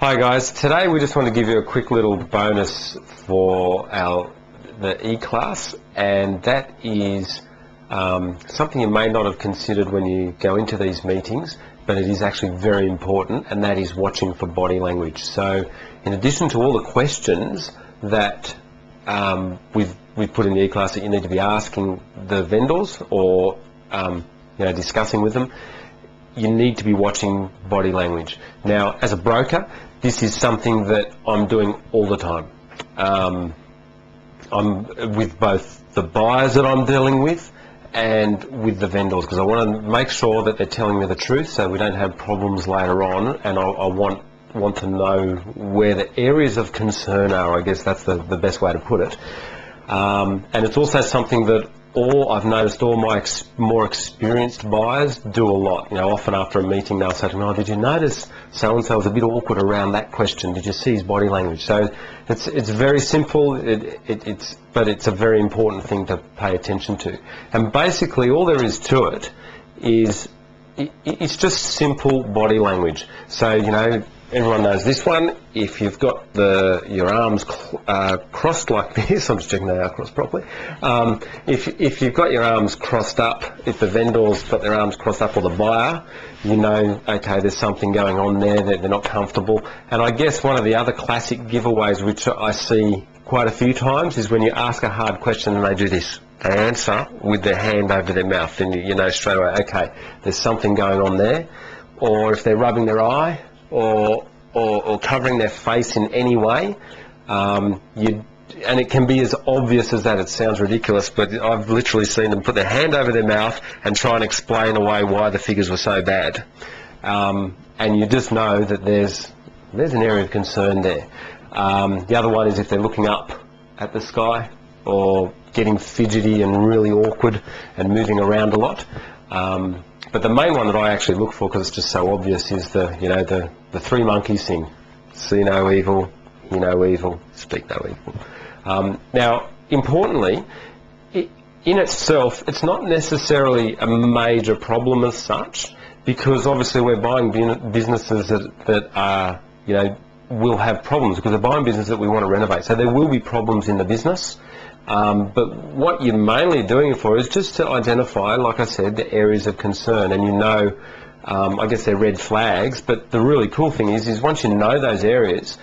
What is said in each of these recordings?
Hi guys, today we just want to give you a quick little bonus for the E-Class, and that is something you may not have considered when you go into these meetings, but it is actually very important, and that is watching for body language. So in addition to all the questions that we've put in the E-Class that you need to be asking the vendors or discussing with them, you need to be watching body language. Now, as a broker, this is something that I'm doing all the time. I'm with both the buyers that I'm dealing with and with the vendors, because I want to make sure that they're telling me the truth so we don't have problems later on, and I want to know where the areas of concern are. I guess that's the best way to put it. And it's also something that I've noticed all my more experienced buyers do a lot. You know, often after a meeting they'll say to me, "Oh, did you notice so-and-so was a bit awkward around that question? Did you see his body language?" So it's very simple, but it's a very important thing to pay attention to. And basically all there is to it is it's just simple body language. So, you know, everyone knows this one. If you've got your arms crossed like this, I'm just checking they are crossed properly. If you've got your arms crossed up, if the vendor's got their arms crossed up, or the buyer, you know, okay, there's something going on there, that they're not comfortable. And I guess one of the other classic giveaways, which I see quite a few times, is when you ask a hard question and they do this. They answer with their hand over their mouth, and you know straight away, okay, there's something going on there. Or if they're rubbing their eye, or covering their face in any way, and it can be as obvious as that. It sounds ridiculous, but I've literally seen them put their hand over their mouth and try and explain away why the figures were so bad. And you just know that there's an area of concern there. The other one is if they're looking up at the sky, or getting fidgety and really awkward and moving around a lot. But the main one that I actually look for, because it's just so obvious, is the three monkeys thing. See no evil, hear no evil, speak no evil. Now, importantly, in itself, it's not necessarily a major problem as such, because obviously we're buying businesses that are, will have problems, because we're buying businesses that we want to renovate. So there will be problems in the business. But what you're mainly doing it for is just to identify, like I said, the areas of concern. And I guess they're red flags, but the really cool thing is once you know those areas,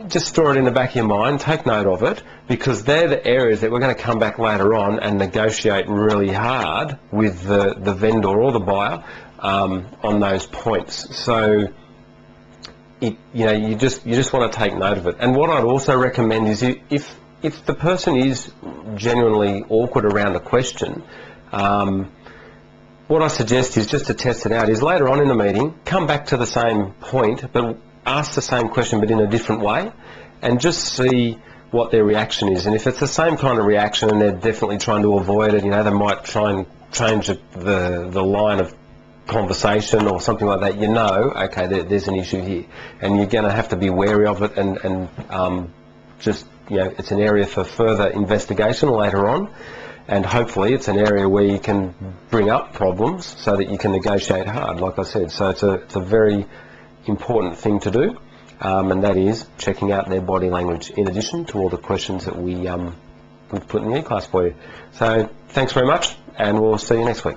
just store it in the back of your mind, take note of it, because they're the areas that we're going to come back later on and negotiate really hard with the vendor or the buyer on those points. So you just want to take note of it. And what I'd also recommend is if the person is genuinely awkward around a question, what I suggest is just to test it out, is later on in the meeting, come back to the same point, but ask the same question but in a different way, and just see what their reaction is. And if it's the same kind of reaction and they're definitely trying to avoid it, they might try and change the line of conversation or something like that, okay, there's an issue here. And you're going to have to be wary of it, and just, it's an area for further investigation later on, and hopefully it's an area where you can bring up problems so that you can negotiate hard, like I said. So it's a very important thing to do, and that is checking out their body language, in addition to all the questions that we've put in the E-Class for you. So thanks very much, and we'll see you next week.